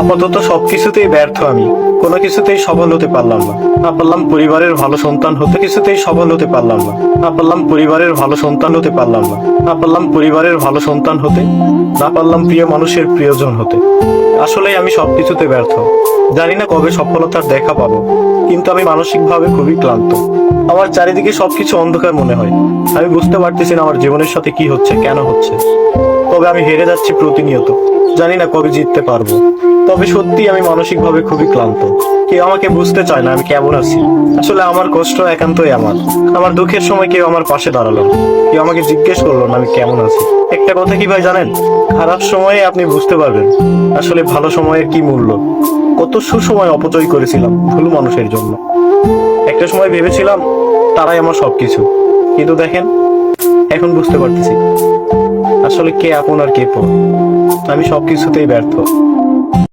আপাতত সবকিছুতেই ব্যর্থ আমি, কোনো কিছুতেই সফল হতে পারলাম না। না পারলাম পরিবারের ভালো সন্তান হতে, কিছুতেই সফল হতে পারলাম না। না পারলাম পরিবারের ভালো সন্তান হতে পারলাম না। না পারলাম পরিবারের ভালো সন্তান হতে, না পারলাম প্রিয় মানুষের প্রিয়জন হতে। আসলেই আমি সবকিছুতে ব্যর্থ। জানি না কবে সফলতার দেখা পাবো, কিন্তু আমি মানসিকভাবে খুবই ক্লান্ত। আমার চারিদিকে সবকিছু অন্ধকার মনে হয়। আমি বুঝতে পারতেছি না আমার জীবনের সাথে কি হচ্ছে, কেন হচ্ছে। তবে আমি হেরে যাচ্ছি প্রতিনিয়ত। জানি না কবে জিততে পারবো। তবে সত্যি আমি মানসিকভাবে খুবই ক্লান্ত। কেউ আমাকে বুঝতে চায় না আমি কেমন আছি। আসলে আমার কষ্ট একান্তই আমার। আমার দুঃখের সময় কেউ আমার পাশে দাঁড়ালো না। কেউ আমাকে জিজ্ঞেস করলো না আমি কেমন আছি। একটা কথা কি ভাই জানেন, খারাপ সময়ে আপনি বুঝতে পারবেন আসলে ভালো সময়ের কি মূল্য। কত সুসময় অপচয় করেছিলাম ভুল মানুষের জন্য। একটা সময় ভেবেছিলাম তারাই আমার সবকিছু, কিন্তু দেখেন এখন বুঝতে পারতেছি আসলে কে আপন আর কে পর। আমি সবকিছুতেই ব্যর্থ।